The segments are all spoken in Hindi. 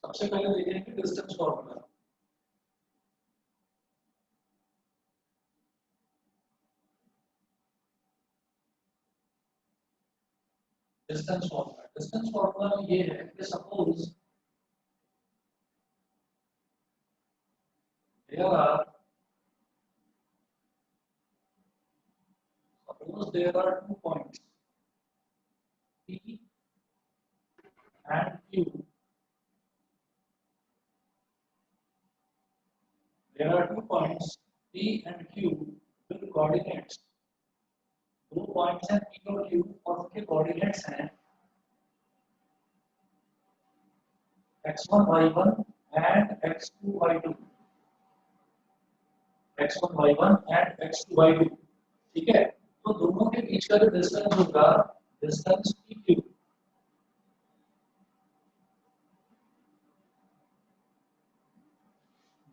सबसे पहले देखेंगे डिस्टेंस फॉर्मूला। डिस्टेंस फॉर्मूला में ये है कि suppose there are 2 points P and Q. There are 2 points P and Q with coordinates. 2 points हैं P और Q और उनके कोऑर्डिनेट्स हैं x1 y1 and x2 y2. x1 y1 and x2 y2. ठीक है, तो दोनों के बीच का जो डिस्टेंस होगा डिस्टेंस PQ,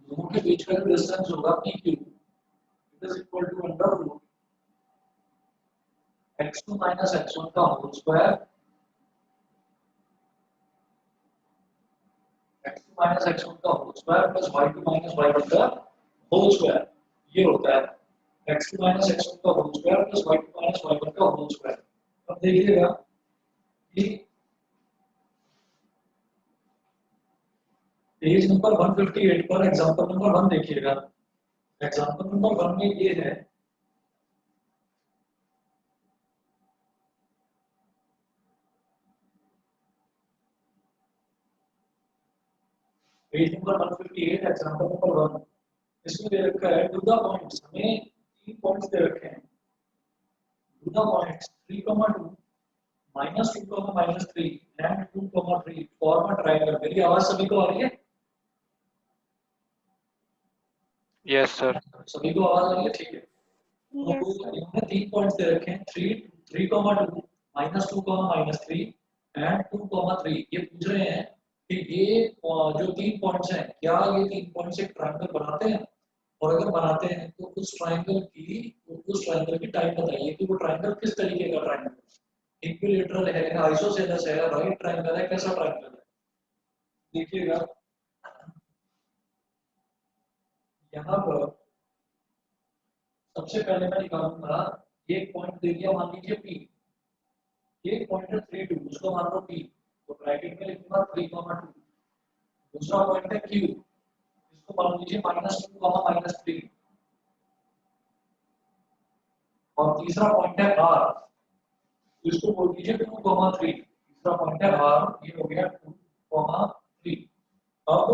दोनों के बीच का जो डिस्टेंस होगा PQ it is equal to under root x2 minus x1 का whole square x2 minus x1 का whole square plus y2 minus y1 का होल स्क्वायर, ये होता है x2 minus x1 का whole square plus y2 minus y1 का होल स्क्वायर। अब देखिएगा कि पेज नंबर 158 पर एग्जांपल नंबर 1 देखिएगा। एग्जांपल नंबर 1 में ये है पेज नंबर 158 एग्जांपल नंबर 1, इसमें दे रखा है टू द पॉइंट्स, हमें 3 पॉइंट्स दे रखे हैं to the points 3,2 -2, -3 and 2,3 form a triangle. मेरी आवाज सभी को आ रही है? Yes sir. सभी को आवाज आ रही है? ठीक है। तो इन्होंने 3 पॉइंट्स दे रखे हैं 3,2 -2, -3 एंड 2,3। ये पूछ रहे हैं कि ये जो 3 पॉइंट्स हैं क्या ये 3 पॉइंट्स एक ट्रायंगल बनाते हैं, और अगर बनाते हैं तो उस ट्रायंगल की टाइप बताइए कि वो ट्रायंगल किस तरीके का ट्रायंगल है, इक्विलैटरल है, आइसोसेलेस है, राइट ट्रायंगल है, कैसा ट्रायंगल है। देखिएगा यहाँ पर सबसे पहले मैं निकालूंगा एक पॉइंट दे दिया मान लीजिए P, एक पॉइंट है 3,2 उसको मान लो P, तो ब्रैकेट में लिखूंगा 3,2। दूसरा पॉइंट है Q, इसको मान लीजिए -2, -3, और तीसरा पॉइंट है R, इसको बोल दीजिए 2,3। तीसरा पॉइंट है R, ये हो गया 2,3। अब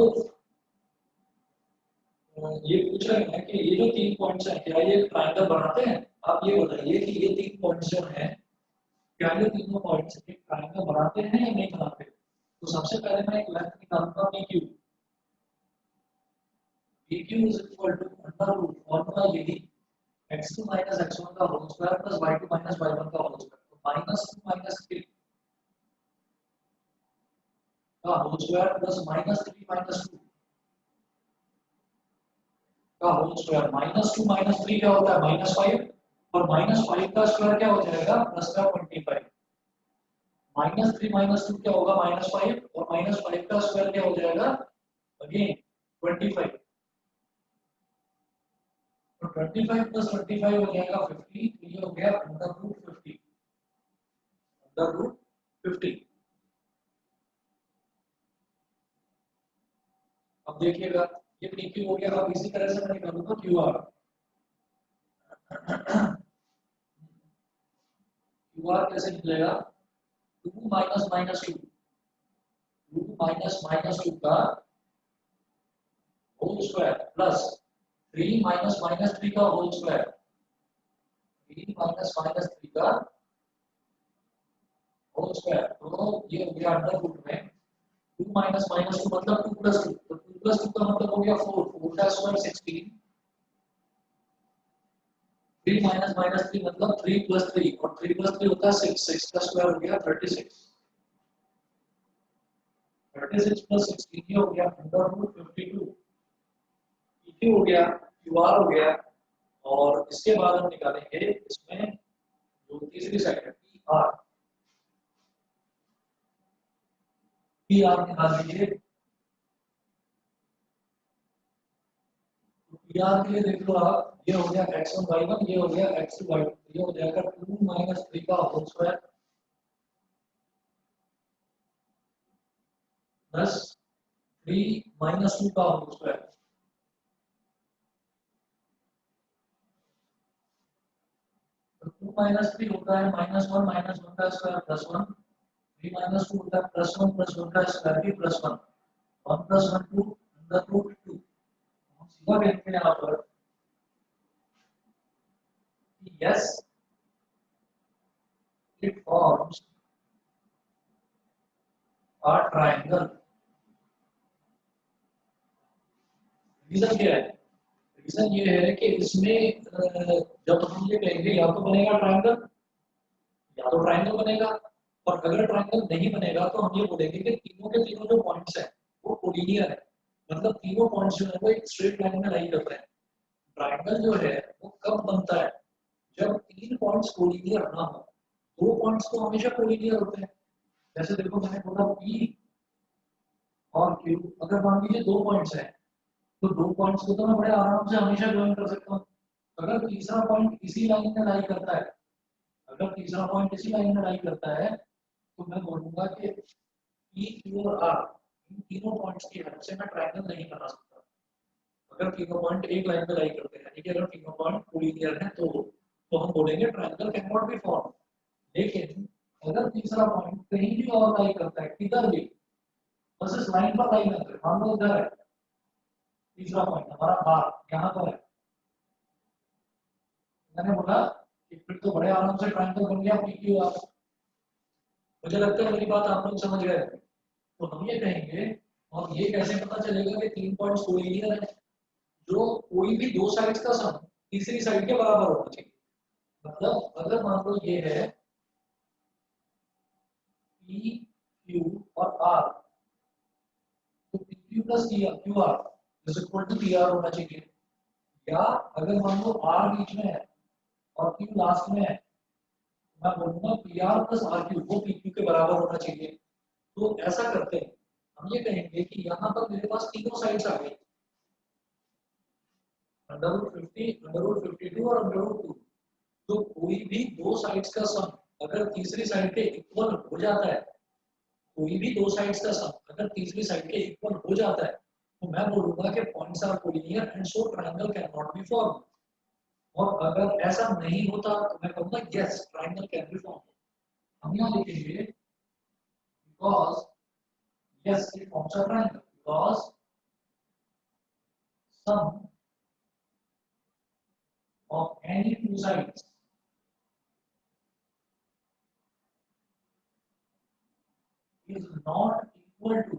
ये पूछ रहे हैं कि ये जो 3 पॉइंट्स हैं क्या ये ट्रायंगल बनाते हैं। आप ये बताइए कि ये 3 पॉइंट्स जो हैं क्या ये तीनों पॉइंट्स एक ट्रायंगल बनाते हैं या नहीं बनाते। तो सबसे पहले मैं एक लेंथ निकालूंगा PQ। PQ is equal to under root formula यही x2 minus x1 का whole square plus y2 minus y1 का होल स्क्वायर, तो -2 -3 का होल स्क्वायर प्लस -3 -2 का होल स्क्वायर। -2 -3 क्या होता है -5, और -5 का स्क्वायर क्या हो जाएगा प्लस का 25। -3 -2 क्या होगा -5, और -5 का स्क्वायर क्या हो जाएगा अगेन 25। तो 25 प्लस 25 हो जाएगा 50, तो ये हो गया अंडर रूट 50, अंडर रूट 50। अब देखिएगा ये PQ हो गया। अब इसी तरह से मैं निकालूंगा QR। QR कैसे निकलेगा 2 -2 2 का होल स्क्वायर प्लस 3 -3 का होल स्क्वायर, 3 -3 का होल स्क्वायर, तो ये हो गया अंडर रूट में 2 -2 मतलब 2 + 2, तो 2 + 2 का मतलब हो गया 4, 4 का स्क्वायर 16, 3 -3 मतलब 3 + 3, और 3 + 3 होता है 6, 6 का स्क्वायर हो गया 36, 36 + 16 ये हो गया अंडर रूट 52। PQ हो गया, QR हो गया, और इसके बाद हम निकालेंगे इसमें जो तीसरी साइड है PR निकाल दीजिए। यार के लिए देख लो आप, ये हो गया x1 y1, ये हो गया x2 y2, ये हो जाएगा 2 - 3 का होल स्क्वायर प्लस 3 - 2 का होल स्क्वायर। तो 2 - 3 होता है -1 का स्क्वायर प्लस 1, 3 - 2 होता है +1 + 1 का स्क्वायर भी +1, 1 + 1 2 √2। हम सीधा देखते हैं यहाँ पर yes it forms a triangle। Reason क्या है? रीजन ये है कि इसमें जब हम ये कहेंगे या तो बनेगा ट्रायंगल या तो ट्रायंगल बनेगा, और अगर ट्रायंगल नहीं बनेगा तो हम ये बोलेंगे कि तीनों के तीनों जो पॉइंट्स हैं वो कोलिनियर है, मतलब तीनों पॉइंट्स जो है वो एक स्ट्रेट लाइन में लाई करते हैं। ट्रायंगल जो है वो कब बनता है? जब तीन पॉइंट्स कोलिनियर ना हो। दो पॉइंट्स तो हमेशा कोलिनियर होते हैं, जैसे देखो मैंने बोला P और Q, अगर मान लीजिए दो पॉइंट्स हैं तो दो पॉइंट्स को तो मैं बड़े आराम से हमेशा ज्वाइन कर सकता हूँ। अगर तीसरा पॉइंट इसी लाइन में लाई करता है, अगर तीसरा पॉइंट इसी लाइन में लाई करता है तो मैं बोलूंगा कि P, Q और R इन तीनों पॉइंट्स की हेल्प से मैं ट्रायंगल नहीं बना सकता। अगर तीनों पॉइंट एक लाइन में लाई करते हैं, यानी कि अगर तीनों पॉइंट कोलिनियर हैं तो हम बोलेंगे triangle can not be form. लेकिन अगर तीसरा पॉइंट कहीं भी और लाई करता है, किधर भी, बस इस लाइन पर लाई करता है, मान लो इधर है तीसरा पॉइंट हमारा R यहाँ पर है, मैंने बोला कि फिर तो बड़े आराम से ट्रायंगल बन गया PQR। मुझे लगता है मेरी बात आप लोग समझ गए। तो हम ये कहेंगे, और ये कैसे पता चलेगा कि तीन पॉइंट्स कोलिनियर है? जो कोई भी दो साइड्स का सम तीसरी साइड के बराबर होना चाहिए। मतलब अगर मान लो ये है P, Q और R, तो PQ + QR is equal to PR होना चाहिए। या अगर मान लो R बीच में है और Q लास्ट में है, मैं बोलूंगा PR + RQ वो PQ के बराबर होना चाहिए। तो ऐसा करते हैं, हम ये कहेंगे कि यहाँ पर मेरे पास तीनों साइड्स आ गई, √50, √52 और √2। तो कोई भी दो साइड्स का सम अगर तीसरी साइड के इक्वल हो जाता है, कोई भी दो साइड्स का सम अगर तीसरी साइड के इक्वल हो जाता है, तो मैं बोलूंगा कि points are collinear and so triangle can not be form. और अगर ऐसा नहीं होता तो मैं कहूंगा yes triangle can be form. हम यहाँ लिखेंगे because yes it forms a triangle because sum of any two sides is not equal to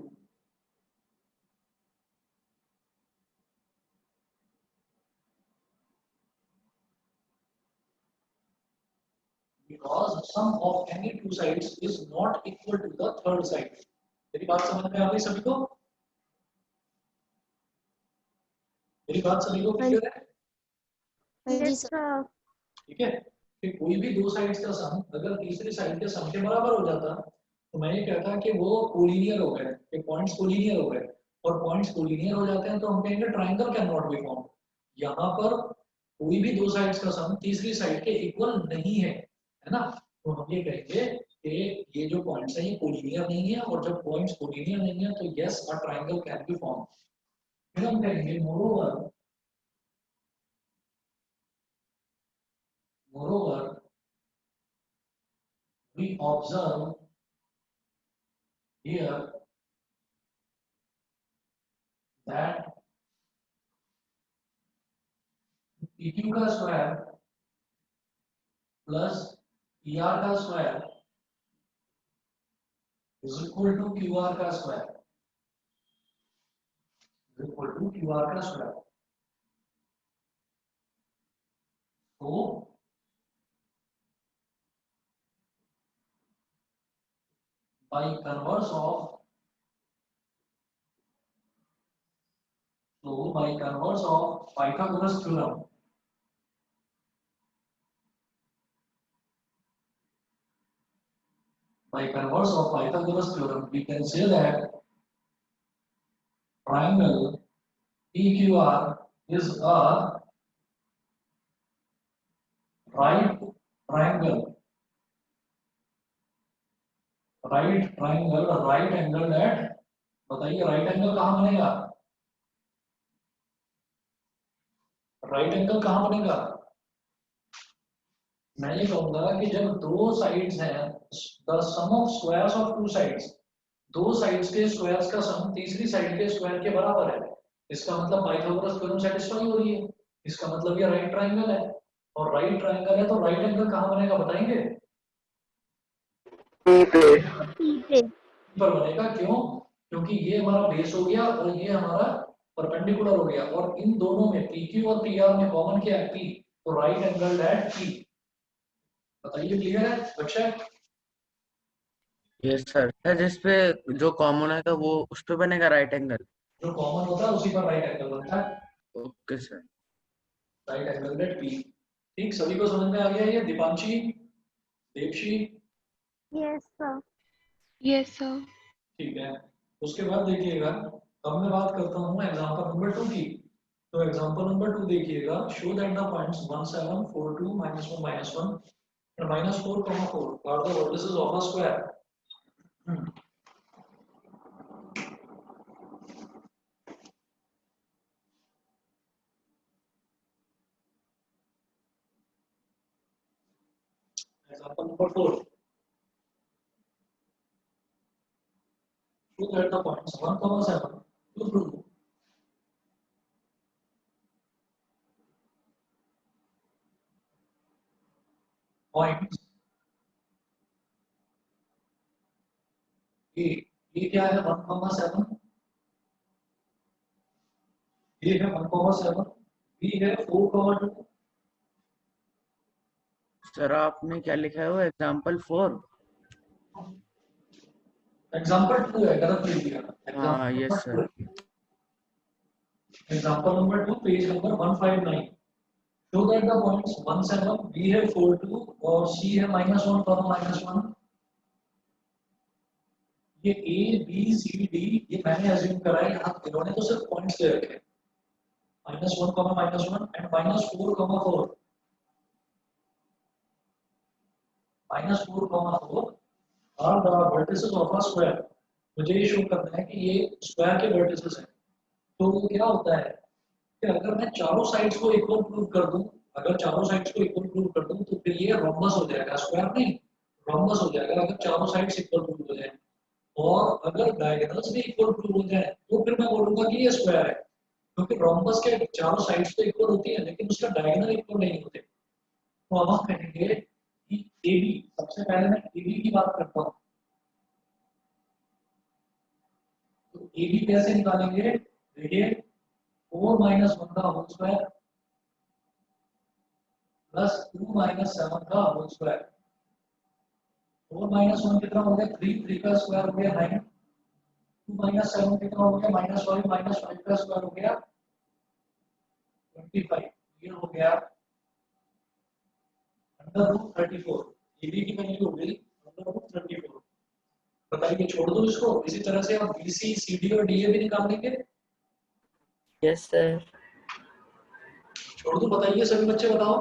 because sum of any two sides is not equal to the third side। मेरी बात समझ में आ गई सभी को? मेरी बात सभी को क्लियर है? Yes, sir. ठीक है, कि कोई भी दो साइड्स का सम अगर तीसरी साइड के सम के बराबर हो जाता तो मैं ये कहता कि वो कोलिनियर हो गए, कि पॉइंट्स कोलिनियर हो गए। और पॉइंट्स कोलिनियर हो जाते हैं तो हम कहेंगे triangle can not be form. यहाँ पर कोई भी दो साइड्स का सम तीसरी साइड के इक्वल नहीं है ना? तो हम ये कहेंगे कि ये जो पॉइंट्स हैं ये कोलिनियर नहीं है, और जब पॉइंट्स कोलिनियर नहीं है तो yes a triangle can be form. फिर हम कहेंगे moreover we observe here that PQ का स्क्वायर प्लस PR का square is equal to QR का square, is equal to QR का स्क्वायर। तो by converse of Pythagoras theorem, we can say that triangle PQR is a right triangle, right angle at, बताइए राइट एंगल कहाँ बनेगा, राइट एंगल कहाँ बनेगा। मैं ये कहूंगा कि जब दो साइड्स हैं, the sum of squares of two sides, दो साइड्स के स्क्वायर्स का सम तीसरी साइड के स्क्वायर के बराबर है, इसका मतलब पाइथागोरस थ्योरम सेटिस्फाई हो रही है, इसका मतलब ये राइट ट्रायंगल है। और राइट ट्रायंगल है तो राइट एंगल कहाँ बनेगा बताएंगे। P पे। P पे। पर बनेगा क्यों, क्योंकि ये हमारा बेस हो गया और ये हमारा परपेंडिकुलर हो गया, और इन दोनों में PQ और PR में कॉमन क्या है P, तो राइट एंगल एट P। बताइए क्लियर है अक्षय। Yes sir. सर जिसपे जो कॉमन है तो वो उस पे बनेगा राइट एंगल। जो कॉमन होता है उसी पर राइट एंगल बनता है, okay sir. Right angle at P। ठीक, सभी को समझ में आ गया ये, Deepanshi, Devshi. Yes, sir. Yes, sir. ठीक है, उसके बाद देखिएगा, अब मैं बात करता हूँ एग्जांपल नंबर 2 की। तो एग्जांपल नंबर 2 देखिएगा, show that the points 1 7 4 2 -1 -1 and -4, 4 are the vertices of a square. Example number 4. Show that the points 1 7 2 2 points A, ये क्या है 1 7, ये है 1 7, B है 4 2। सर आपने क्या लिखा है वो एग्जाम्पल 4। एग्जांपल 2 है, गलत लिख दिया। हाँ yes sir. Example number 2 page number 159। Show that the points 1 7, B है 4 2 और C है -1 -1। ये A B C D ये मैंने अज्यूम करा है, यहाँ इन्होंने तो सिर्फ पॉइंट्स दे रखे हैं, -1 -1 and -4 4, -4 4 are the vertices of a square. मुझे ये शो करना है कि ये स्क्वायर के वर्टिसेस हैं। तो वो क्या होता है कि अगर मैं चारों साइड्स को इक्वल प्रूव कर दूं, अगर चारों साइड्स को इक्वल प्रूव कर दूं तो फिर ये रोम्बस हो जाएगा, स्क्वायर नहीं रोम्बस हो जाएगा अगर चारों साइड्स इक्वल प्रूव हो जाए। और अगर डायगोनल्स भी इक्वल प्रूव हो जाए तो फिर मैं बोलूंगा कि ये स्क्वायर है, क्योंकि रोम्बस के चारों साइड्स तो इक्वल होती है लेकिन उसका डायगोनल इक्वल नहीं होते। तो अब हम कहेंगे कि AB, सबसे पहले मैं AB की बात करता हूँ। तो AB कैसे निकालेंगे, देखिए 4 -1 का होल स्क्वायर प्लस 2 -7 का होल स्क्वायर। 4 -1 कितना हो गया 3, 3 का स्क्वायर हो गया 9, 2 -7 कितना हो गया -5 का स्क्वायर हो गया 25, ये हो गया √34। AB की वैल्यू हो गई √34। बताइए छोड़ दो इसको, इसी तरह से आप BC CD और DA भी निकाल लेंगे। Yes sir. छोड़ दो, बताइए सभी बच्चे बताओ,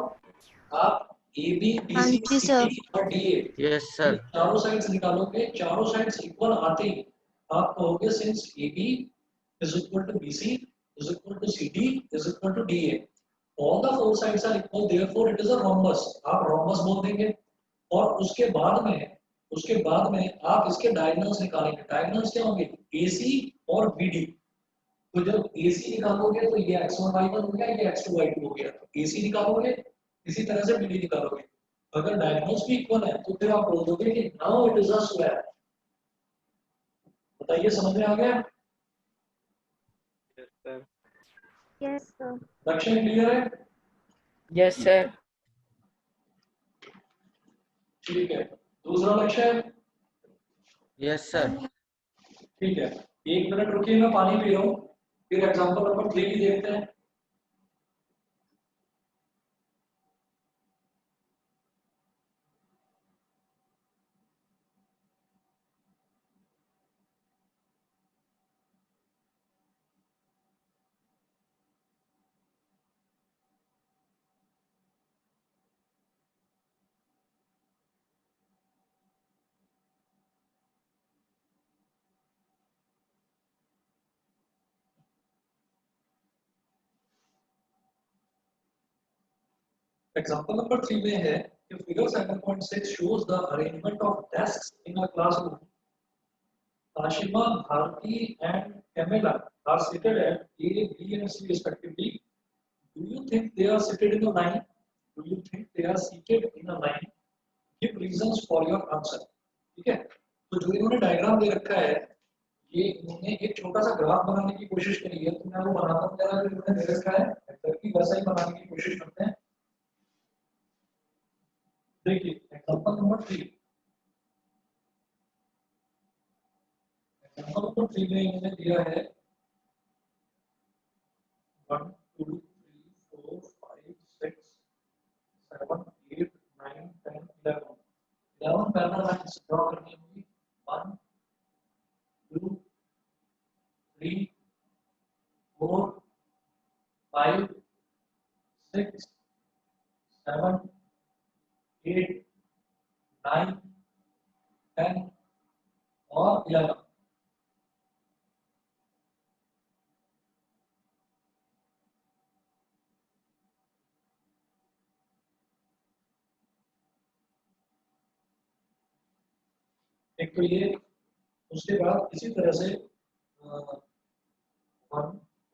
आप AB हाँ BC जी सर। CD और DA यस ये सर। चारों साइड्स निकालोगे, चारों साइड्स इक्वल आते ही आप कहोगे since AB is equal to BC is equal to CD is equal to DA, all the four sides are equal, therefore it is a rhombus। आप rhombus बोल देंगे। और उसके बाद में आप इसके डायगोनल्स निकालेंगे। डायगोनल्स क्या होंगे AC और BD। तो जब AC निकालोगे तो ये x1 y1 हो गया, ये x2 y2 हो गया। तो AC निकालोगे, इसी तरह से BD निकालोगे। अगर डायगोनल्स भी इक्वल है तो फिर आप बोल दोगे कि now it is a square. बताइए समझ में आ गया। Yes, sir. Yes, sir. लक्षण क्लियर है। Yes sir. ठीक है, दूसरा लक्षण। Yes sir. ठीक है, 1 मिनट रुकिए, मैं पानी पी रहा हूँ, फिर एग्जांपल नंबर 3 की देखते हैं। एग्जांपल नंबर 3 में है कि figure 7.6 shows the arrangement of desks in a classroom. Ashima, Bharti and Camilla are seated at A, B and C respectively. Do you think they are seated in a line? Do you think they are seated in a line? Give reasons for your answer. ठीक है, तो जो इन्होंने डायग्राम दे रखा है, ये इन्होंने एक छोटा सा ग्राफ बनाने की कोशिश करी है। तो मैं वो बनाता हूँ, जरा जो इन्होंने दे रखा है एग्जैक्टली वैसा ही बनाने की कोशिश करते हैं। देखिए एग्जांपल नंबर 3, एग्जांपल नंबर 3 में इन्होंने दिया है 1 2 3 4 5 6 7 8 9 10 11 11 पैरेलल लाइंस ड्रॉ करनी होगी। 1 2 3 4 5 6 7 8 9 10 और 11। एक तो ये, उसके बाद इसी तरह से 1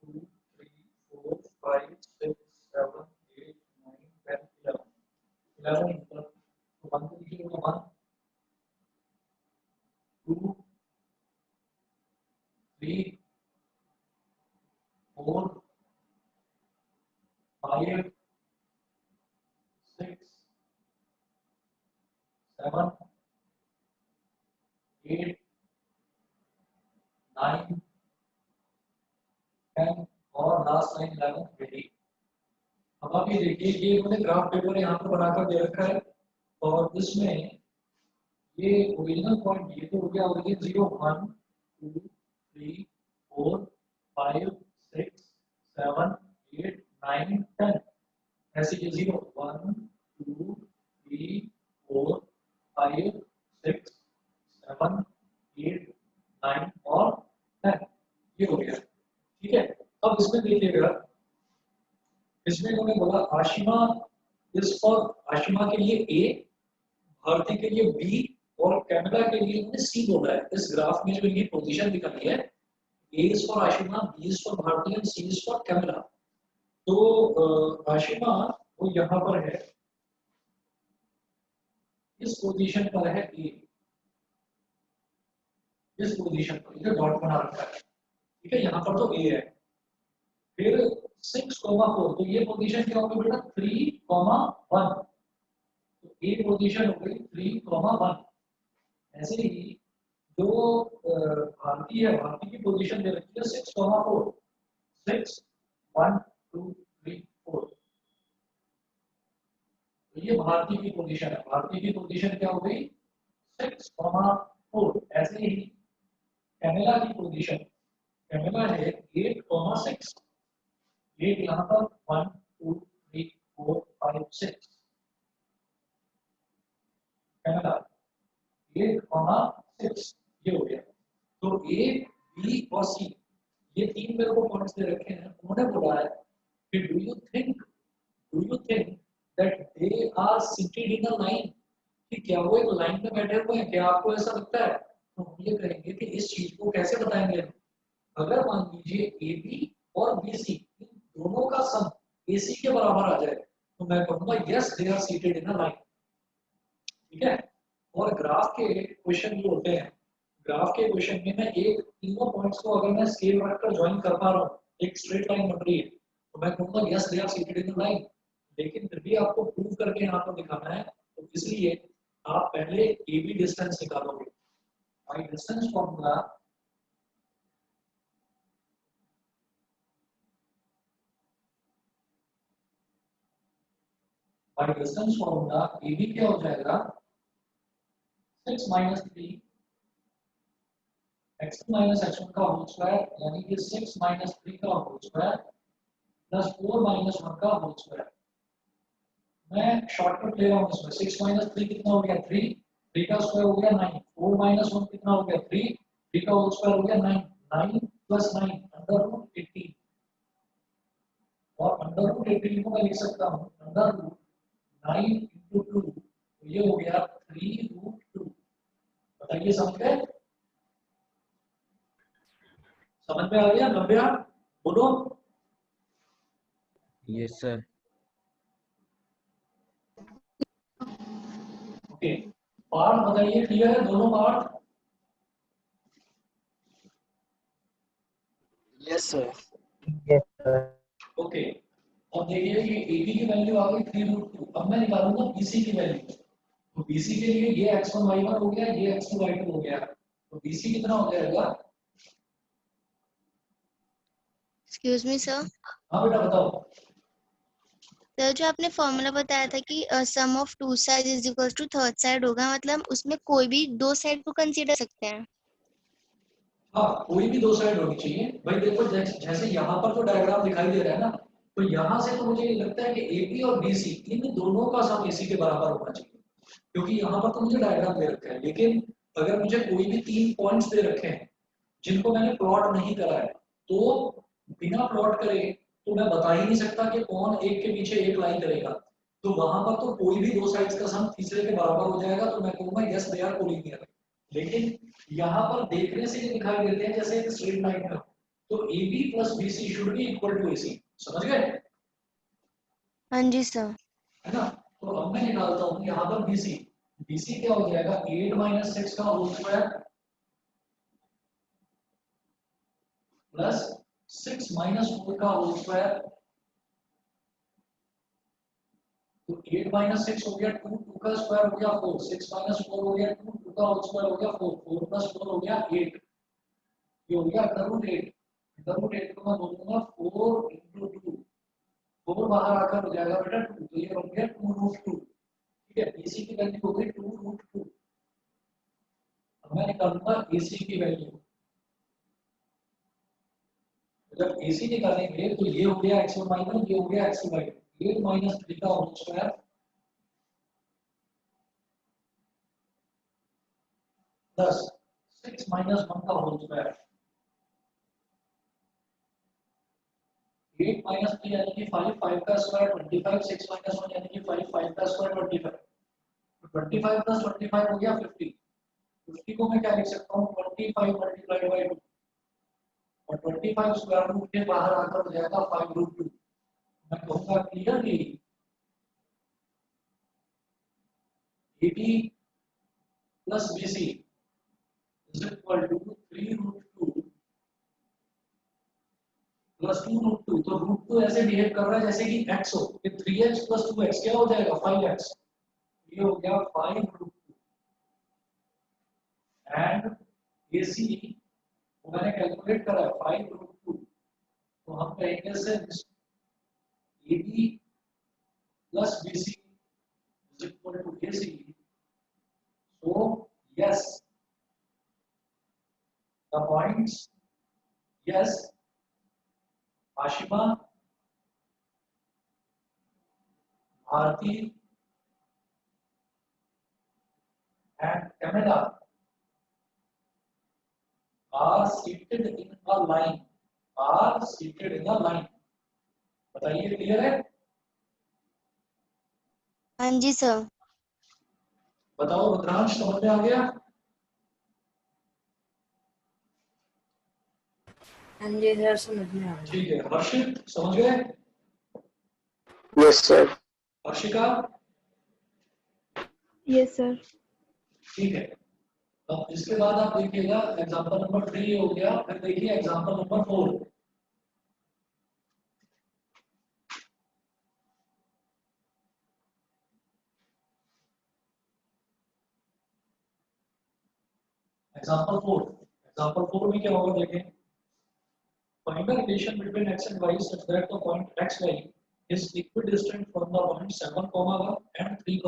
2 3 4 5 6 7 8 9 10 11 11 ऊपर तो 1 को लिखिए 1 2 3 4 5 6 7 8 9 10 और लास्ट लाइन 11 20। अब आप ये देखिए, ये उन्होंने ग्राफ पेपर यहाँ पर बनाकर दे रखा है और इसमें ये ओरिजिनल पॉइंट ये तो हो गया ओरिजिन 0 1 2 3 4 5 6 7 8 9 10 ऐसे ये 0 1 2 3 4 5 6 7 8 9 और 10 ये हो गया। ठीक है, अब इसमें देखिएगा, इसमें उन्होंने बोला आशिमा इज फॉर, आशिमा के लिए ए, भारती के लिए बी और कैमरा के लिए उन्होंने सी बोला है। इस ग्राफ में जो ये पोजीशन दिखाई है, A is for Ashima, B is for Bharti and C is for camera. तो आशिमा वो यहाँ पर है, इस पोजीशन पर है ए, इस पोजीशन पर इधर डॉट बना रखा है। ठीक है, यहाँ पर तो ए है, फिर 6,4 तो ये पोजीशन क्या होगी बेटा 3,1, तो ए पोजीशन हो गई 3,1। ऐसे ही जो भारती है, भारती की पोजीशन दे रखी है 6,4 6 1 2 3 4, तो ये भारती की पोजीशन है। भारती की पोजीशन क्या हो गई 6,4। ऐसे ही कैमरा की पोजीशन, कैमरा है 8,6, 8 यहाँ पर 1 2 3 4 5 6, कैमरा 8,6 ये हो गया। तो ए बी और सी ये तीन मेरे को पॉइंट्स दे रखे हैं। उन्होंने बोला है कि do you think that they are seated in a line, कि क्या वो एक लाइन में बैठे हुए हैं, क्या आपको ऐसा लगता है? तो हम ये करेंगे कि इस चीज को कैसे बताएंगे हम, अगर मान लीजिए ए बी और बी सी इन दोनों का सम ए सी के बराबर आ जाए तो मैं कहूंगा yes they are seated in a line. ठीक है, और ग्राफ के क्वेश्चन जो होते हैं, ग्राफ के क्वेश्चन में मैं एक तीनों पॉइंट्स को अगर मैं स्केल रखकर ज्वाइन कर पा रहा हूँ, एक स्ट्रेट लाइन बन रही है, तो मैं कहूंगा yes they are seated in the line. लेकिन फिर भी आपको प्रूव करके यहाँ पर दिखाना है, तो इसलिए आप पहले ए बी डिस्टेंस निकालोगे। By distance formula A B क्या हो जाएगा 6 minus 3 x2 minus x1 का होल स्क्वायर, यानी कि 6 minus 3 का होल स्क्वायर प्लस 4 minus 1 का होल स्क्वायर। मैं शॉर्टकट ले रहा हूँ इसमें, 6 minus 3 कितना हो गया 3, 3 का स्क्वायर हो गया 9, 4 minus 1 कितना हो गया 3, 3 का होल स्क्वायर हो गया 9, 9 plus 9 अंडर रूट 18, और अंडर रूट 18 को मैं लिख सकता हूँ अंडर रूट 9 इंटू 2, ये हो गया 3√2। बताइए समझ गए? समझ में आ गया? 90 बोलो। Yes sir. ओके, पार्ट बताइए, क्लियर है दोनों पार्ट? Yes sir. ओके, अब देखिए ये AB की वैल्यू आ गई 3√2। अब मैं निकालूंगा BC की वैल्यू। तो BC के लिए ये x1 y1 हो गया, ये x2 y2 हो गया। तो BC कितना हो जाएगा? Excuse me sir. हाँ बेटा बताओ। सर जो आपने फॉर्मूला बताया था कि sum of two side is equal to third side होगा, मतलब उसमें कोई भी दो साइड को कंसीडर सकते हैं? हाँ, कोई भी दो साइड होनी चाहिए भाई। देखो जैसे यहाँ पर तो डायग्राम दिखाई दे रहा है ना, तो यहाँ से तो मुझे ये लगता है कि AB और BC इन दोनों का सम AC के बराबर होना चाहिए, क्योंकि यहाँ पर तो मुझे डायग्राम दे रखा है। लेकिन अगर मुझे कोई भी 3 पॉइंट्स दे रखे हैं जिनको मैंने प्लॉट नहीं करा है, तो बिना प्लॉट करे तो मैं बता ही नहीं सकता कि कौन एक के पीछे एक लाइन करेगा। तो वहां पर तो कोई भी दो साइड्स का सम तीसरे के बराबर हो जाएगा, तो मैं कहूंगा यस दे आर कोलिनियर। लेकिन यहाँ पर देखने से ये दिखाई देते हैं जैसे एक स्ट्रेट लाइन का, तो AB plus BC should be equal to AC। समझ गए? हाँ जी सर। है ना? तो अब मैं निकालता हूँ यहाँ पर BC क्या हो जाएगा? 8 - 6 का होल स्क्वायर प्लस 6 - 4 का होल स्क्वायर। तो 8 - 6 हो गया 2, 2 का स्क्वायर हो गया 4, 6 - 4 हो गया 2, 2 का होल स्क्वायर हो गया 4, 4 + 4 हो गया 8। ये हो गया √8। √8 को मैं बोलूंगा 4 × 2। 4 बाहर आकर हो जाएगा बेटा 2, तो ये बन गया 2√2। ठीक है, BC की वैल्यू हो गई 2√2। अब मैं निकालूंगा AC की वैल्यू। जब AC निकालेंगे तो ये हो गया x1 y1, ये हो गया x2 y2। 8 - 3 का होल स्क्वायर प्लस 6 - 1 का होल स्क्वायर। 8 - 3 यानी कि 5, 5 का स्क्वायर 25, 6 - 1 यानी कि 5, 5 का स्क्वायर 25। तो 25 + 25 हो गया 50। 50 को मैं क्या लिख सकता हूँ? 25 × 2, और 25 स्क्वायर रूट के बाहर आकर हो जाएगा 5√2। मैं कहूँगा clearly AB plus BC is equal to 3√2 plus 2√2। तो √2 ऐसे बिहेव कर रहा है जैसे कि x हो, कि 3x + 2x क्या हो जाएगा? 5x। ये हो गया 5√2। एंड AC वो मैंने कैलकुलेट करा है 5√2। तो हम कहेंगे से AB plus BC is equal to AC। So yes, the points, yes, Ashima, Bharti and Camilla are seated in a line, are seated in a line। बताइए क्लियर है? हाँ जी सर। बताओ रुद्रांश, समझ में आ गया? हाँ जी सर, समझ में आ गया। ठीक है, हर्षित समझ गए? Yes sir. Harshika? Yes, sir. ठीक है। अब इसके बाद आप देखिएगा एग्जांपल नंबर 3 हो गया, फिर देखिए एग्जांपल नंबर 4। एग्जांपल 4 में क्या होगा देखें। Find the relation between x and y such that the point x, y is equidistant from the point 7, 1 and 3,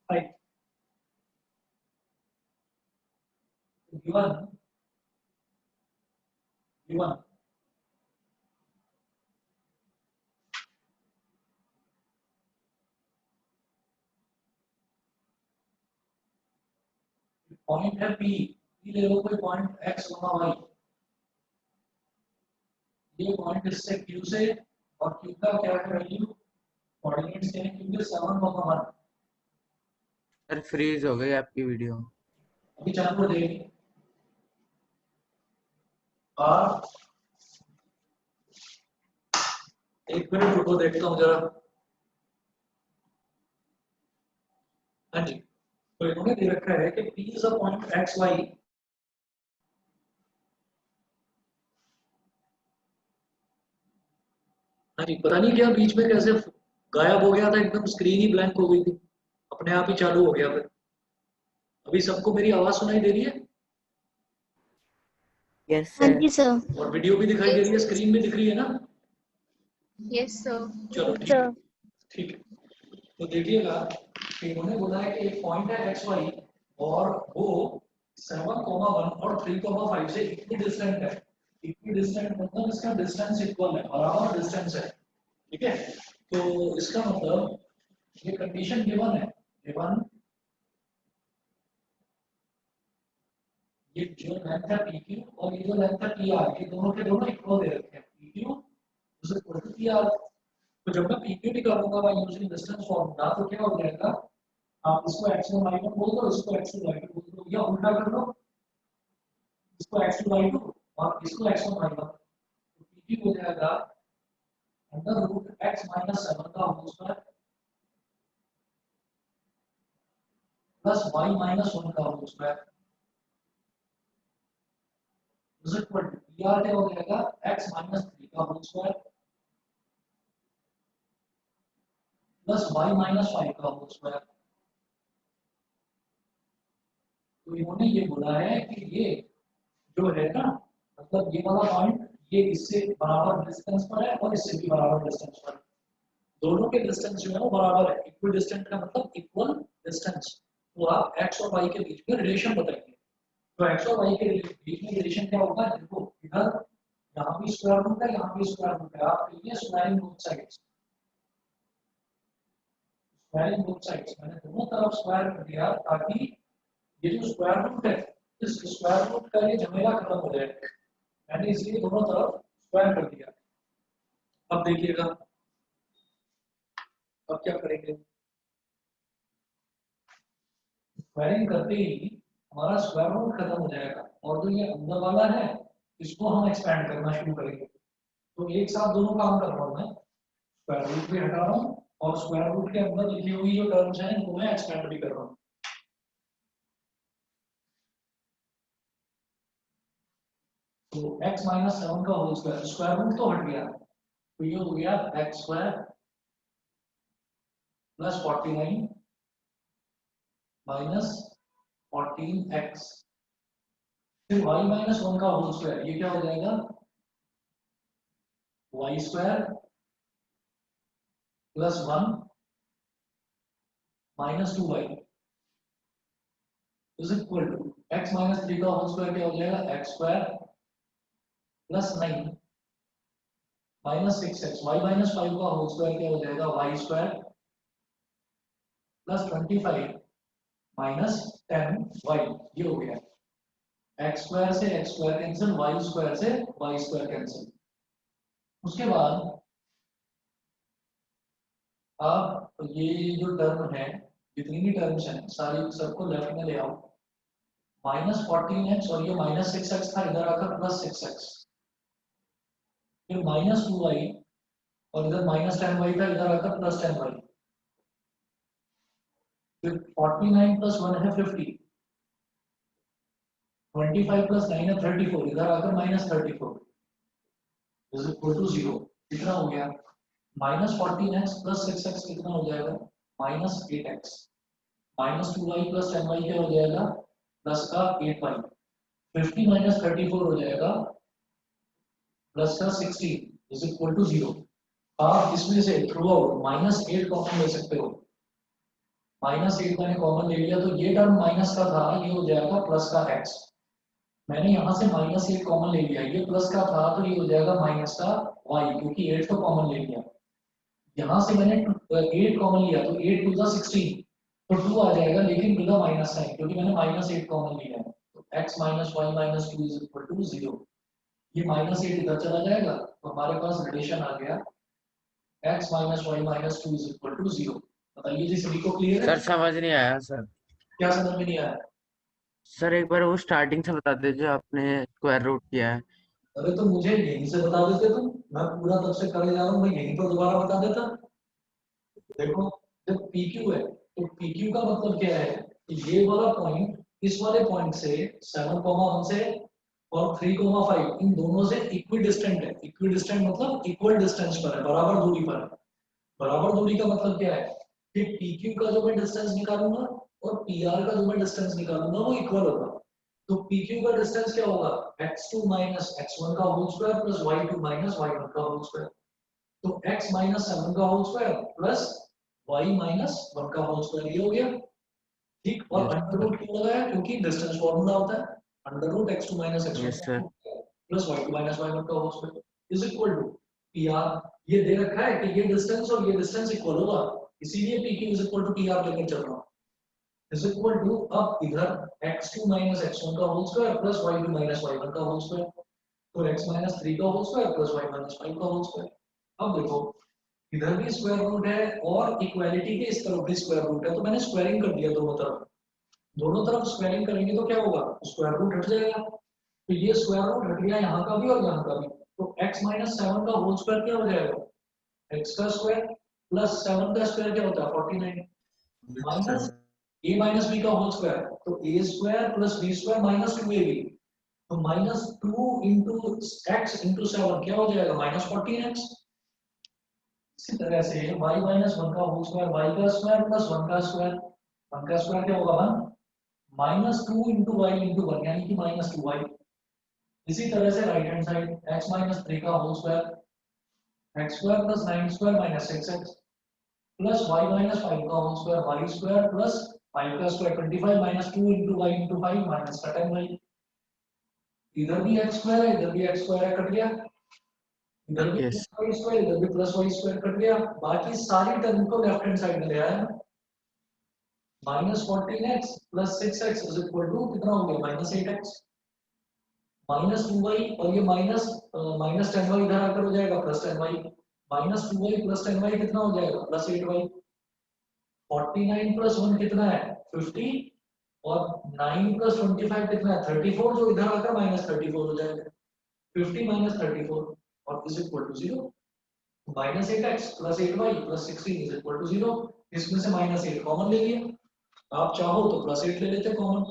5. Given point है P, P ले लो कोई point x, y। ये पॉइंट इससे Q से, और Q का क्या है वैल्यू? कोऑर्डिनेट्स क्या है क्योंकि 7,1 सर फ्रीज हो गई आपकी वीडियो। अभी चालू हो जाएगी। और 1 मिनट रुको, देखता हूँ जरा। हाँ जी, तो इन्होंने दे रखा है कि P is a point x y। हाँ जी, पता नहीं क्या बीच में कैसे गायब हो गया था, एकदम स्क्रीन ही ब्लैंक हो गई थी, अपने आप ही चालू हो गया फिर। अभी सबको मेरी आवाज सुनाई दे रही है यस हाँ सर। जी सर। और वीडियो भी दिखाई दे रही है, स्क्रीन भी दिख रही है ना? Yes sir. चलो ठीक है, ठीक है। तो देखिएगा कि इन्होंने बोला है कि एक पॉइंट है एक्स वाई और वो 7,1 और 3,5 से इक्वी डिस्टेंट है। इक्वी डिस्टेंट मतलब इसका डिस्टेंस इक्वल है, बराबर डिस्टेंस है, ठीक है। तो इसका मतलब ये कंडीशन गिवन है, गिवन ये जो लेंथ है पी क्यू और ये जो लेंथ है पी आर, ये दोनों के दोनों इक्वल दे रखे हैं। P Q is equal to P R. तो जब मैं पी क्यू निकालूंगा बाय यूजिंग डिस्टेंस फॉर्मूला, तो क्या हो जाएगा, आप इसको x1 y1 बोल दो, इसको x2 y2 बोल दो, या उल्टा कर दो, इसको x2 y2 और इसको x1 y1। तो पी क्यू हो जाएगा अंडर रूट x माइनस 7 का whole square plus y minus 1 का whole square is equal to P R क्या हो जाएगा, x माइनस 3 का whole square plus y minus 5 का होल स्क्वायर। तो इन्होंने ये बोला है कि ये जो है ना, मतलब ये वाला पॉइंट ये इससे बराबर डिस्टेंस पर है और इससे भी बराबर डिस्टेंस पर है। दोनों के डिस्टेंस जो है वो बराबर है। इक्वल डिस्टेंस का मतलब इक्वल डिस्टेंस। तो आप x और y के बीच में रिलेशन बताइए। तो x और y के बीच में रिलेशन क्या होगा, देखो इधर यहाँ भी स्क्वायर रूट है, यहाँ भी स्क्वायर रूट है, आप कहिए squaring both sides. Squaring both sides मैंने दोनों तरफ स्क्वायर कर दिया ताकि ये जो स्क्वायर रूट है, इस स्क्वायर रूट का ये झमेला खत्म हो जाए। मैंने इसलिए दोनों तरफ स्क्वायर कर दिया। अब देखिएगा अब क्या करेंगे, स्क्वायरिंग करते ही हमारा स्क्वायर रूट खत्म हो जाएगा और जो ये अंदर वाला है इसको हम एक्सपेंड करना शुरू करेंगे। तो एक साथ दोनों काम कर रहा हूँ मैं, स्क्वायर रूट भी हटा रहा हूँ और स्क्वायर रूट के अंदर लिखी हुई जो टर्म्स हैं इनको मैं एक्सपेंड भी कर रहा हूँ। तो x माइनस 7 का होल स्क्वायर, स्क्वायर रूट तो हट गया, तो ये हो गया x square plus 49 minus 14x, फिर y माइनस 1 का होल स्क्वायर, ये क्या हो जाएगा y square plus 1 minus 2y is equal to x minus 3 का होल स्क्वायर क्या हो जाएगा, x square plus 9 minus 6x, y minus 5 का होल स्क्वायर क्या हो जाएगा, y square plus 25 minus 10y, ये हो गया। x स्क्वायर से x square cancel, y square से y स्क्वायर कैंसिल। उसके बाद आप ये जो टर्म है, जितनी भी टर्म्स हैं सारी सबको लेफ्ट में ले आओ। माइनस 14x और ये माइनस 6x था, इधर आकर प्लस 6x, फिर माइनस 2y और इधर माइनस 10y था, इधर आकर प्लस 10y, फिर 49 प्लस 1 है 50, 25 प्लस 9 है 34, इधर आकर माइनस 34 इज इक्वल टू 0। कितना हो गया, माइनस 14x प्लस 6x कितना हो जाएगा, minus 8x, minus 2y plus 10y क्या हो जाएगा, प्लस का 8y, 50 माइनस 34 हो जाएगा प्लस का 16 इज इक्वल टू 0। आप इसमें से थ्रू आउट माइनस 8 कॉमन ले सकते हो, माइनस 8 मैंने कॉमन ले लिया, तो ये टर्म माइनस का था, ये हो जाएगा प्लस का x। मैंने यहाँ से माइनस 8 कॉमन ले लिया, ये प्लस का था तो ये हो जाएगा माइनस का y, क्योंकि 8 तो कॉमन ले लिया। यहाँ से मैंने 8 कॉमन लिया तो 8 टू द 16, तो 2 आ जाएगा, लेकिन टू द माइनस साइन, क्योंकि मैंने माइनस 8 कॉमन लिया है। तो x minus y minus 2 is equal to 0। ये माइनस 8 इधर चला जाएगा, तो हमारे पास रिलेशन आ गया x minus y minus 2 is equal to 0। बताइए जी, सभी को क्लियर है? सर समझ नहीं आया सर। क्या समझ में नहीं आया? सर एक बार वो स्टार्टिंग से बता दीजिए, आपने स्क्वायर रूट किया है। अरे तो मुझे यहीं से बता देते तुम, मैं पूरा तब से करे जा रहा हूँ, मैं यहीं पर दोबारा बता देता। देखो, जब PQ है तो PQ का मतलब क्या है कि ये वाला पॉइंट इस वाले पॉइंट से 7,1 से और 3,5 इन दोनों से इक्वी डिस्टेंट है। इक्वी डिस्टेंट मतलब इक्वल डिस्टेंस पर है, बराबर दूरी पर है। बराबर दूरी का मतलब क्या है कि PQ का जो मैं डिस्टेंस निकालूंगा और PR का जो मैं डिस्टेंस निकालूंगा वो इक्वल होगा। तो PQ का डिस्टेंस क्या होगा, x2 माइनस x1 का whole square plus y2 minus y1 का होल स्क्वायर। तो x माइनस 7 का whole square plus y minus 1 का होल स्क्वायर, ये हो गया ठीक। और यस अंडर सर। रूट क्यों लगाया, क्योंकि डिस्टेंस फार्मूला होता है under root x2 minus x1 yes sir. Plus y2 minus y1 का whole square is equal to PR। ये दे रखा है कि ये डिस्टेंस और ये डिस्टेंस इक्वल होगा, इसीलिए PQ is equal to PR लेकर चल रहा हूं। इज इक्वल टू, अब इधर x2 माइनस x1 का whole square plus y2 minus y1 का होल स्क्वायर। तो x माइनस 3 का whole square plus y minus 5 का होल स्क्वायर। अब देखो, इधर भी स्क्वायर रूट है और इक्वालिटी के इस तरफ भी स्क्वायर रूट है, तो मैंने स्क्वायरिंग कर दिया दोनों तरफ। दोनों तरफ स्क्वायरिंग करेंगे तो क्या होगा, स्क्वायर रूट हट जाएगा। तो ये स्क्वायर रूट हट गया यहाँ का भी और यहाँ का भी। तो x माइनस 7 का होल स्क्वायर क्या हो जाएगा, x का स्क्वायर प्लस 7 का स्क्वायर क्या होता है 49 yes minus sir. a minus b का होल स्क्वायर। तो a square plus b square minus 2ab। तो माइनस 2 इंटू एक्स इंटू 7 क्या हो जाएगा माइनस 14x। इसी तरह से y माइनस 1 का होल स्क्वायर y का स्क्वायर प्लस 1 का स्क्वायर। 1 का स्क्वायर क्या होगा 1 माइनस 2 इंटू वाई इंटू 1 यानी कि माइनस 2y। इसी तरह से right hand side x minus 3 का whole square x square plus 9 square minus 6x plus y minus 5 का whole square y square plus 5 का square 25 minus 2 into y into 5 minus का 10y। इधर भी x स्क्वायर है, इधर भी x स्क्वायर है, कट गया। इधर भी यस। y स्क्वायर, इधर भी प्लस y स्क्वायर, कट गया। बाकी सारी टर्म को लेफ्ट हैंड साइड में ले आया। Minus 14x plus 6x is equal to कितना हो गया माइनस 8x माइनस 2y। और ये माइनस माइनस 10y इधर आकर हो जाएगा plus 10y। Minus 2y plus 10y कितना हो जाएगा प्लस 8y। 49 प्लस 1 कितना है 50 और 9 प्लस 25 कितना है 34, जो इधर आकर माइनस 34 हो जाएगा। 50 माइनस 34 और is equal to 0। Minus 8x plus 8y plus 16 is equal to 0। इसमें से माइनस 8 कॉमन ले लिया, आप चाहो तो प्लस 8 ले लेते कॉमन।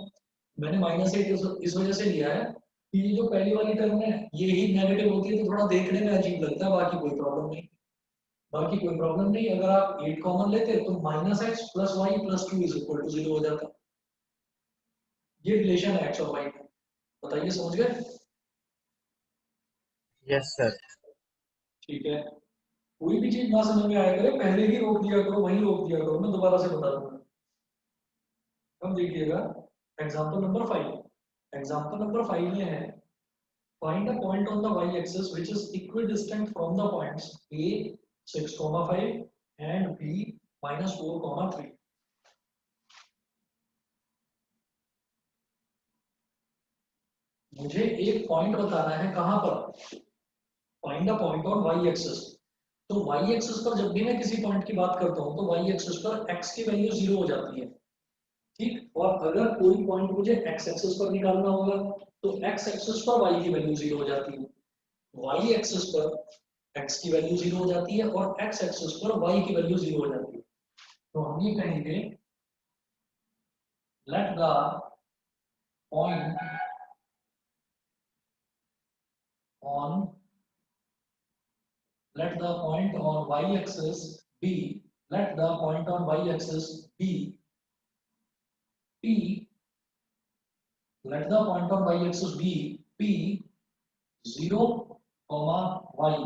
मैंने माइनस 8 इस वजह से लिया है कि ये जो पहली वाली टर्म है ये ही नेगेटिव होती है तो थोड़ा देखने में अजीब लगता है, बाकी कोई प्रॉब्लम नहीं। बाकी कोई प्रॉब्लम नहीं, अगर आप 8 कॉमन लेते तो minus x plus y plus 2 is equal to 0 हो जाता। ये रिलेशन है एक्स और वाई का। बताइए समझ गए? Yes sir. ठीक है, कोई भी चीज ना समझ में आया करे पहले ही रोक दिया करो, वहीं रोक दिया करो, मैं दोबारा से बता दूंगा। अब देखिएगा एग्जांपल नंबर 5। एग्जांपल नंबर 5 में है find a point on the y-axis which is equidistant from the points a 6,5 and b minus 4,3. मुझे एक पॉइंट बताना है कहां पर, find a point on y axis. तो वाई एक्सिस पर जब भी मैं किसी पॉइंट की बात करता हूं तो वाई एक्सिस पर एक्स की वैल्यू 0 हो जाती है, ठीक। और अगर कोई पॉइंट मुझे एक्स एक्सिस पर निकालना होगा तो एक्स एक्सिस पर वाई की वैल्यू 0 हो जाती है। वाई एक्सिस पर एक्स की वैल्यू 0 हो जाती है और एक्स एक्सिस पर वाई की वैल्यू 0 हो जाती है। तो हम ये कहेंगे let the point on let the point on y-axis be let the point on y-axis be p let the point on y-axis be p 0, y।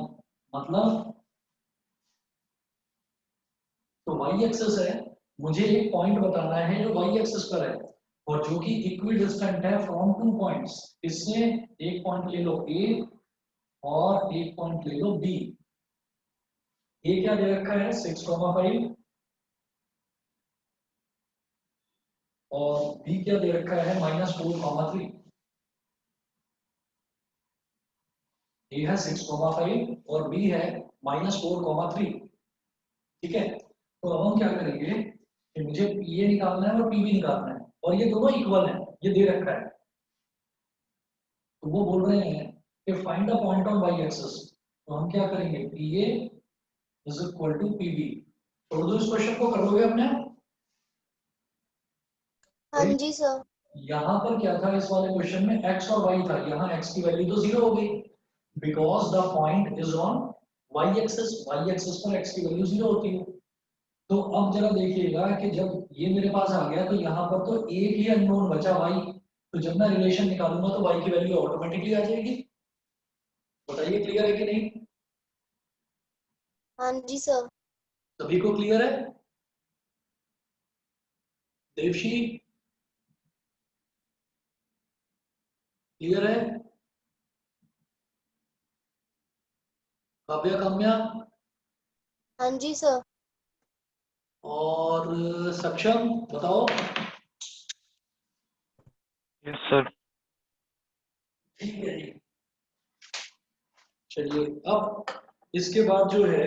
मतलब तो y-axis है, मुझे एक पॉइंट बताना है जो y-axis पर है और जो कि इक्विडिस्टेंट है फ्रॉम टू पॉइंट्स। इससे एक पॉइंट ले लो a और एक पॉइंट ले लो b। ये क्या दे रखा है 6,5 और b क्या दे रखा है -4,3। a है 6,5 और b है -4,3। ठीक है, तो अब हम क्या करेंगे कि मुझे पीए निकालना है और पीबी निकालना है, और ये दोनों इक्वल है, ये दे रखा है। तो वो बोल रहे हैं कि find a point on y axis, तो हम क्या करेंगे, PA is equal to PB. छोड़ दो इस क्वेश्चन को, करोगे अपने आप? हाँ जी सर। यहाँ पर क्या था इस वाले क्वेश्चन में, x और y था, यहाँ x की वैल्यू तो 0 हो गई, because the point is on y axis, y axis पर x की वैल्यू 0 होती है। तो अब जरा देखिएगा कि जब ये मेरे पास आ गया, तो यहाँ पर तो एक ही अननोन बचा y, तो जब मैं रिलेशन निकालूंगा तो y की वैल्यू ऑटोमेटिकली आ जाएगी। बताइए क्लियर है कि नहीं? हाँ जी सर। सभी को क्लियर है? देवशी क्लियर है? काव्या, काम्या हाँ जी सर। और सक्षम बताओ। Yes sir. ठीक है जी, चलिए अब इसके बाद जो है,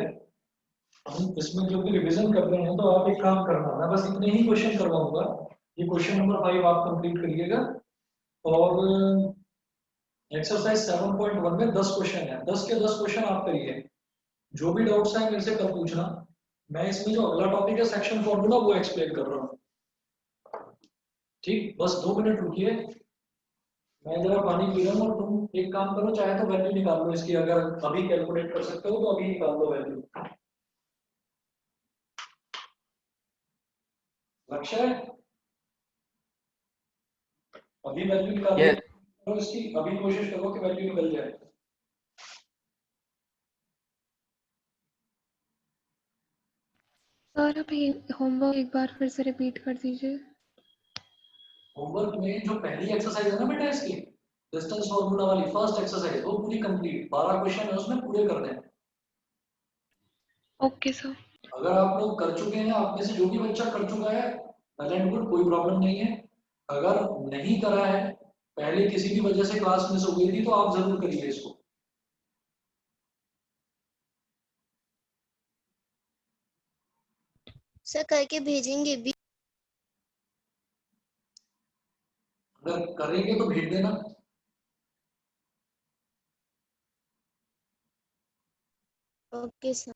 हम इसमें जो भी रिवीजन कर रहे हैं, तो आप एक काम करना, मैं बस इतने ही क्वेश्चन करवाऊंगा। ये क्वेश्चन नंबर 5 आप कंप्लीट करिएगा, और एक्सरसाइज 7.1 में 10 क्वेश्चन है, 10 के 10 क्वेश्चन आप करिए। जो भी डाउट्स हैं मेरे से कल पूछना। मैं इसमें जो अगला टॉपिक है सेक्शन फॉर्मूला, वो एक्सप्लेन कर रहा हूँ। ठीक, बस 2 मिनट रुकिए, मैं जरा पानी पी रहा हूँ, और तुम एक काम करो, चाहे तो वैल्यू निकाल लो इसकी, अगर अभी कैलकुलेट कर सकते हो तो अभी निकाल लो वैल्यू। लक्ष्य है, अभी वैल्यू निकालने ये करो इसकी, अभी कोशिश करो कि वैल्यू निकल जाए। सर आप होमवर्क एक बार फिर से रिपीट कर दीजिए। होमवर्क में जो पहली एक्सरसाइज है ना बेटा इसकी, डिस्टेंस फॉर्मूला वाली फर्स्ट एक्सरसाइज, वो पूरी कंप्लीट, 12 क्वेश्चन है उसमें, पूरे करने हैं। Okay sir. अगर आप लोग कर चुके हैं, आप में से जो भी बच्चा कर चुका है, वेल एंड गुड, कोई प्रॉब्लम नहीं है। अगर नहीं करा है, पहले किसी भी वजह से क्लास मिस हो गई थी, तो आप जरूर करिए इसको। सर करके भेजेंगे भी। अगर करेंगे तो भेज देना। Okay sir.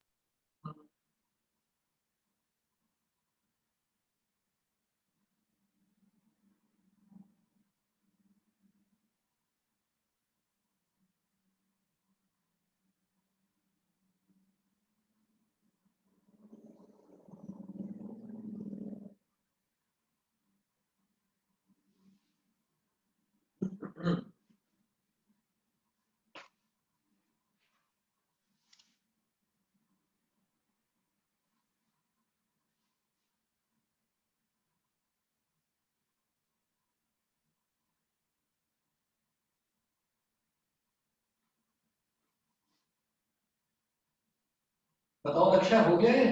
बताओ लक्ष्य, हो गया ये?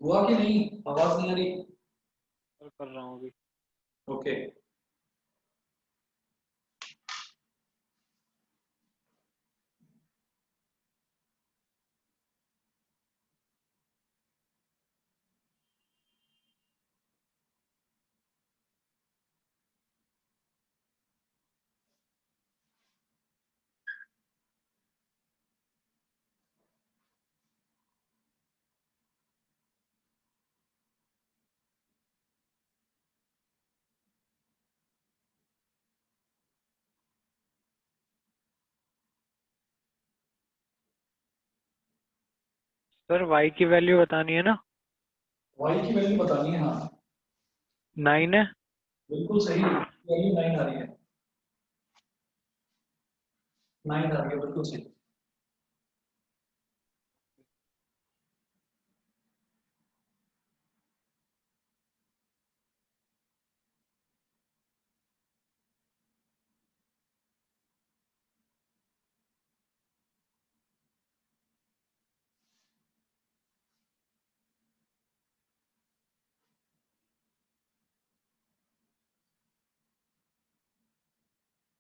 हुआ कि नहीं? आवाज नहीं आ रही? सर कर रहा हूँ अभी। ओके। सर y की वैल्यू बतानी है ना? वाई की वैल्यू बतानी है, हाँ 9 है। बिल्कुल सही, वैल्यू 9 आ रही है, 9 आ रही है, बिल्कुल सही।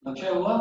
लक्ष्य हुआ?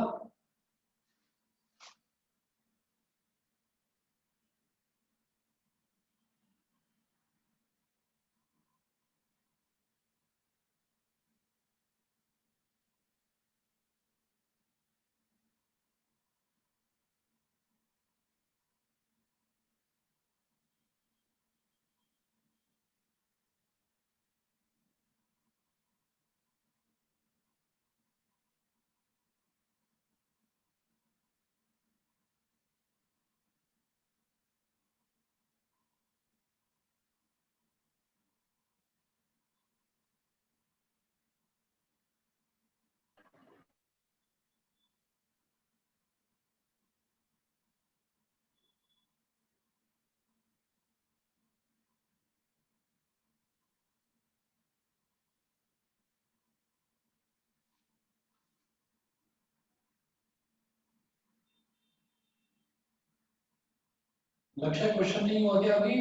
लक्ष्य क्वेश्चन नहीं हुआ क्या अभी?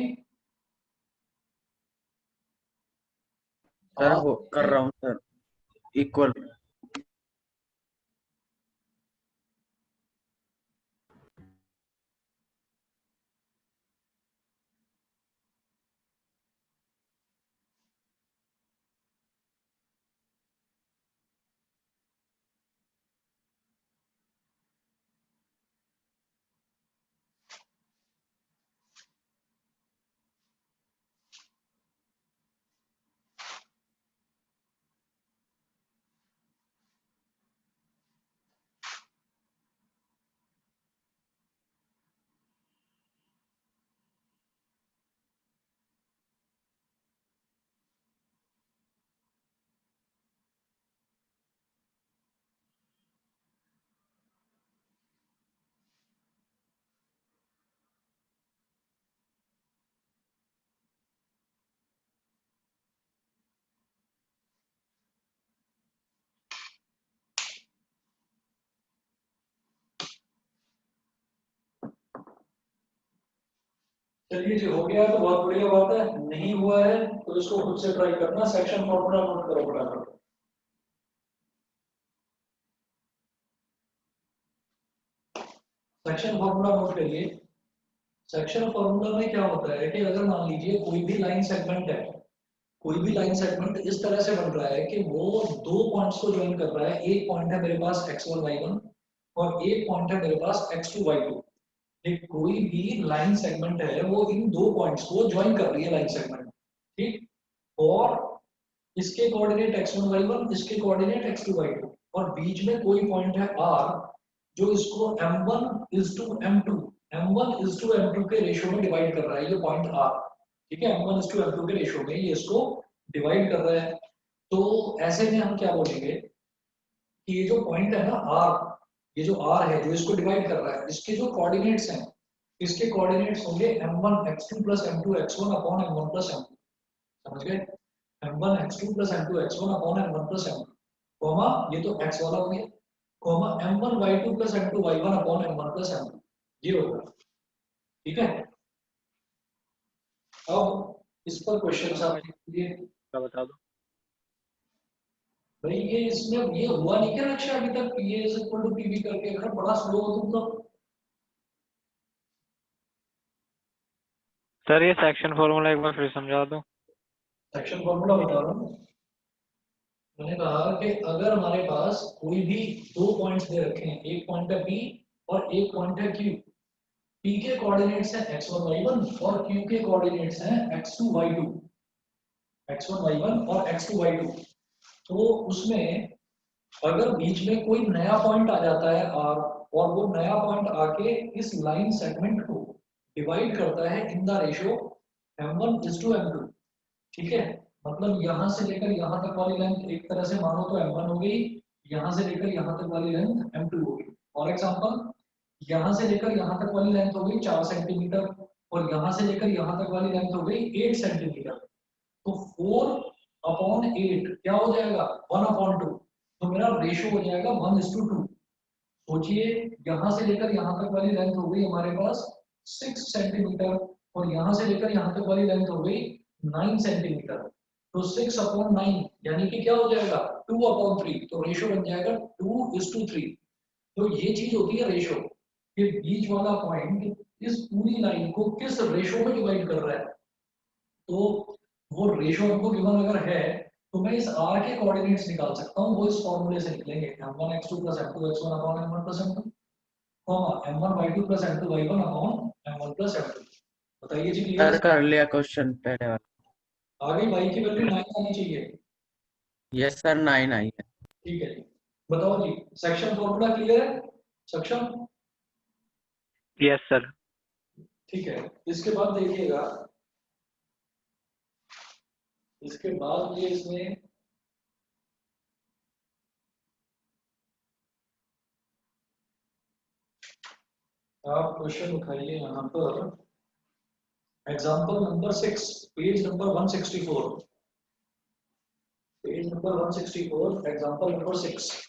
सर हो कर रहा हूँ सर। इक्वल चलिए जी, हो गया तो बहुत बढ़िया बात है। नहीं हुआ है तो इसको खुद से ट्राई करना। सेक्शन फॉर्मूला नोट करो फटाफट। सेक्शन फॉर्मूला नोट करिए। सेक्शन फॉर्मूला में क्या होता है कि अगर मान लीजिए कोई भी लाइन सेगमेंट है, कोई भी लाइन सेगमेंट इस तरह से बन रहा है कि वो दो पॉइंट्स को ज्वाइन कर रहा है। एक पॉइंट है मेरे पास x1 y1 और एक पॉइंट है मेरे पास x2 y2। एक कोई भी लाइन सेगमेंट है वो इन दो पॉइंट्स को ज्वाइन कर रही है लाइन सेगमेंट, ठीक। और इसके कोऑर्डिनेट x1 y1, इसके कोऑर्डिनेट x2 y2 और बीच में कोई पॉइंट है r जो इसको m1:m2 के रेशियो में डिवाइड कर रहा है। ये पॉइंट r, ठीक है, m1:m2 के रेशियो में ये इसको डिवाइड कर रहा है। तो ऐसे में हम क्या बोलेंगे कि ये जो पॉइंट है ना r, ये जो r है जो इसको डिवाइड कर रहा है, इसके जो कोऑर्डिनेट्स हैं, इसके कोऑर्डिनेट्स होंगे m1x2 + m2x1 upon m1 + m2। समझ गए? m1x2 + m2x1 upon m1 + m2, comma ये तो x वाला हो गया, comma m1y2 + m2y1 upon m1 + m2, ये होगा, ठीक है। अब इस पर क्वेश्चन आप लिखिए। क्या बता दो। भाई ये इसमें ये हुआ नहीं क्या लक्ष्य अभी तक? P A = PB करके अगर बड़ा स्लो हो तुम तो। सर ये सेक्शन फॉर्मूला एक बार फिर समझा दो। सेक्शन फॉर्मूला बता रहा हूँ। मैंने कहा कि अगर हमारे पास कोई भी दो पॉइंट्स दे रखे हैं, एक पॉइंट है P और एक पॉइंट है Q। P के कोऑर्डिनेट्स हैं x1 y1 और Q के कोऑर्डिनेट्स हैं x2 y2, x1 y1 और x2 y2। तो उसमें अगर बीच में कोई नया पॉइंट आ जाता है r और वो नया पॉइंट आके इस लाइन सेगमेंट को डिवाइड करता है इन द रेशियो m1:m2, ठीक है। मतलब यहां से लेकर यहां तक वाली लेंथ एक तरह से मानो तो m1 हो गई, यहां से लेकर यहां तक वाली लेंथ m2 हो गई। फॉर एग्जांपल यहां से लेकर यहां तक वाली लेंथ हो गई 4 सेंटीमीटर और यहां से लेकर यहां तक वाली लेंथ हो गई 8 सेंटीमीटर। तो 4/8 क्या हो जाएगा? 1/2। तो मेरा रेशियो हो जाएगा 1:2। सोचिए यहां से लेकर यहां तक वाली लेंथ हो गई हमारे पास 6 सेंटीमीटर और यहां से लेकर यहां तक वाली लेंथ हो गई 9 सेंटीमीटर। तो 6/9 यानी कि क्या हो जाएगा? 2/3। तो रेशियो बन जाएगा 2:3। तो ये चीज होती है रेशियो, कि बीच वाला पॉइंट इस पूरी लाइन को किस रेशियो में डिवाइड कर रहा है। तो वो रेशियो हमको गिवन अगर है तो मैं इस r के कोऑर्डिनेट्स निकाल सकता हूँ। वो इस फॉर्मूले से निकलेंगे m1x2 + m2x1 upon m1 + m2, comma m1y2 + m2y1 upon m1 + m2। बताइए जी, क्लियर? सर कर लिया क्वेश्चन पहले वाला। आगे y की वैल्यू 9 आनी चाहिए। यस सर 9 आई है। ठीक है जी, बताओ जी, सेक्शन फॉर्मूला क्लियर है? सक्षम? Yes sir. ठीक है, इसके बाद देखिएगा, इसके बाद ये इसमें आप क्वेश्चन उठाइए यहाँ पर। Example number 6, page number 164, page number 164, example number 6।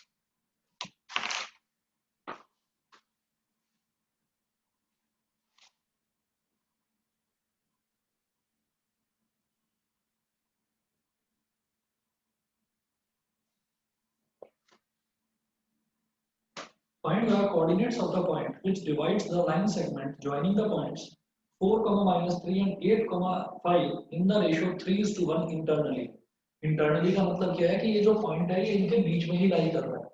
Find the coordinates of the point which divides the line segment joining the points 4, -3 and 8, 5 in the ratio 3:1 internally. Internally का मतलब क्या है कि ये जो पॉइंट है ये इनके बीच में ही लाई कर रहा है.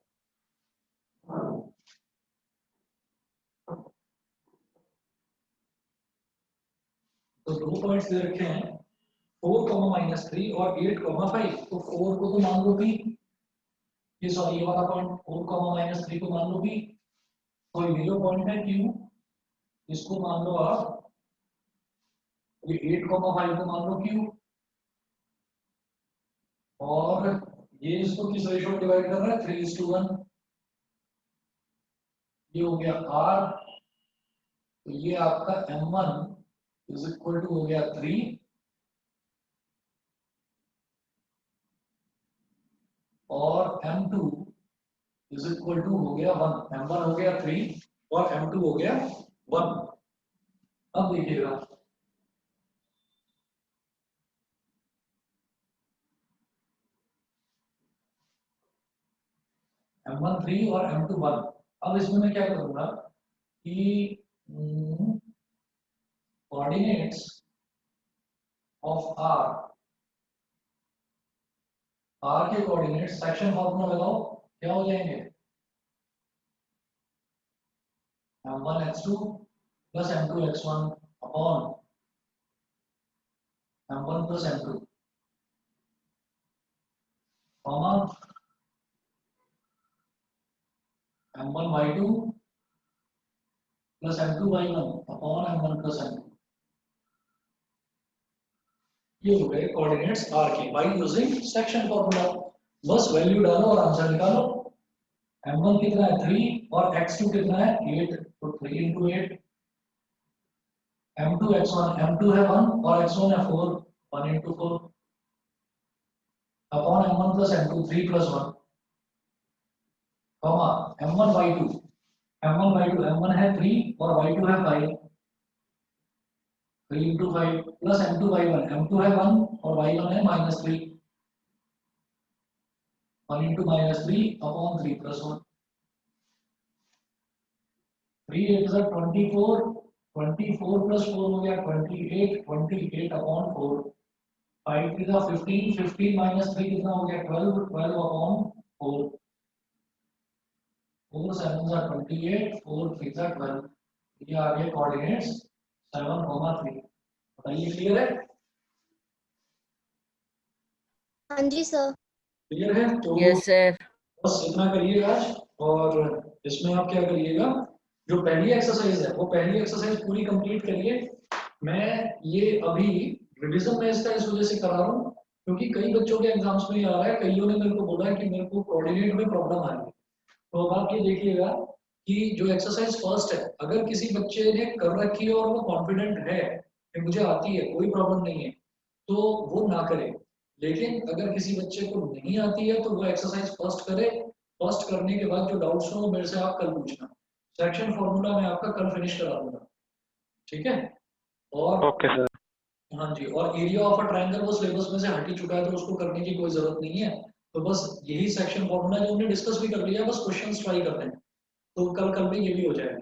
तो दो पॉइंट्स दे रखे हैं 4, -3 और 8, 5. तो 4 को तो मान लो भी, ये सॉरी ये वाला पॉइंट 4, -3 को मान लो भी. तो ये जो पॉइंट है Q, इसको मान लो आप, ये 8, 5 को मान लो Q, और ये इसको किस रेशियो में डिवाइड कर रहा है 3:1. ये हो गया R. तो ये आपका M1 इज इक्वल टू हो गया 3 और M2 इज इक्वल टू हो गया 1. M1 हो गया 3 और M2 हो गया 1. अब देखिएगा M1 3 और M2 1. अब इसमें मैं क्या करूंगा कि कोऑर्डिनेट्स ऑफ R के कोऑर्डिनेट्स सेक्शन फॉर्मूला लगाओ, क्या हो जाएंगे M1 x2 plus M2 x1 upon M1 plus M2 comma M1 y2 plus M2 y1 upon M1 plus M2. ये हो गए कोऑर्डिनेट्स R के बाय यूजिंग सेक्शन फॉर्मूला. बस वैल्यू डालो और आंसर निकालो. M1 कितना है 3 और x2 कितना है 8. तो 3 into 8. M2 x1, M2 है 1 और x1 है 4. 1 into 4 upon M1 plus M2 3 plus 1 comma M1 y2. M1 है 3 और y2 है 5. 3 into 5 plus M2 y1. M2 है 1 और y1 है -3. 1 into -3 upon 3 plus 1. 3 8 is 24. 24 plus 4 हो गया 28. 28 upon 4. 5 3 is 15. 15 minus 3 कितना हो गया 12. 12 upon 4. 4 7 is 28. 4 3 is 12. ये आ गए कोऑर्डिनेट्स 7, 3. बताइए क्लियर है? हाँ जी सर. क्लियर है? तो यस सर. बस इतना करिएगा आज. और इसमें आप क्या करिएगा, जो पहली एक्सरसाइज है वो पहली एक्सरसाइज पूरी कंप्लीट करिए. मैं ये अभी रिवीजन में इसका इस वजह से करा रहा हूँ क्योंकि कई बच्चों के एग्जाम्स में ये आ रहा है, कईयों ने मेरे को बोला कि मेरे को कोऑर्डिनेट में प्रॉब्लम आ रही है. तो अब आप ये देखिएगा कि जो एक्सरसाइज फर्स्ट है, अगर किसी बच्चे ने कर रखी है और वो कॉन्फिडेंट है कि मुझे आती है, कोई प्रॉब्लम नहीं है, तो वो ना करे. लेकिन अगर किसी बच्चे को नहीं आती है तो वो एक्सरसाइज फर्स्ट करे. फर्स्ट करने के बाद जो डाउट्स हो मेरे से आप कल पूछना. सेक्शन फॉर्मूला मैं आपका कल फिनिश करा दूंगा. ठीक है? और ओके सर. हाँ जी, और एरिया ऑफ अ ट्रायंगल वो सिलेबस में से हट ही चुका है तो उसको करने की कोई जरूरत नहीं है. तो बस यही सेक्शन फॉर्मूला जो हमने डिस्कस भी कर लिया, बस क्वेश्चंस ट्राई करते हैं. तो कल में ये भी हो जाएगा.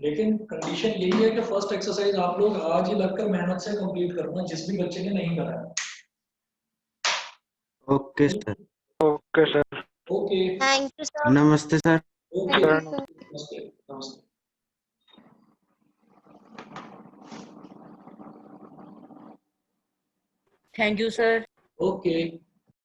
लेकिन कंडीशन यही है कि फर्स्ट एक्सरसाइज आप लोग आज ही लगकर मेहनत से कंप्लीट करना, जिस भी बच्चे ने नहीं करा है. Okay sir. Okay sir. Okay. Thank you sir. नमस्ते सर. ओके. Thank you, sir. नमस्ते. नमस्ते. Thank you sir. ओके.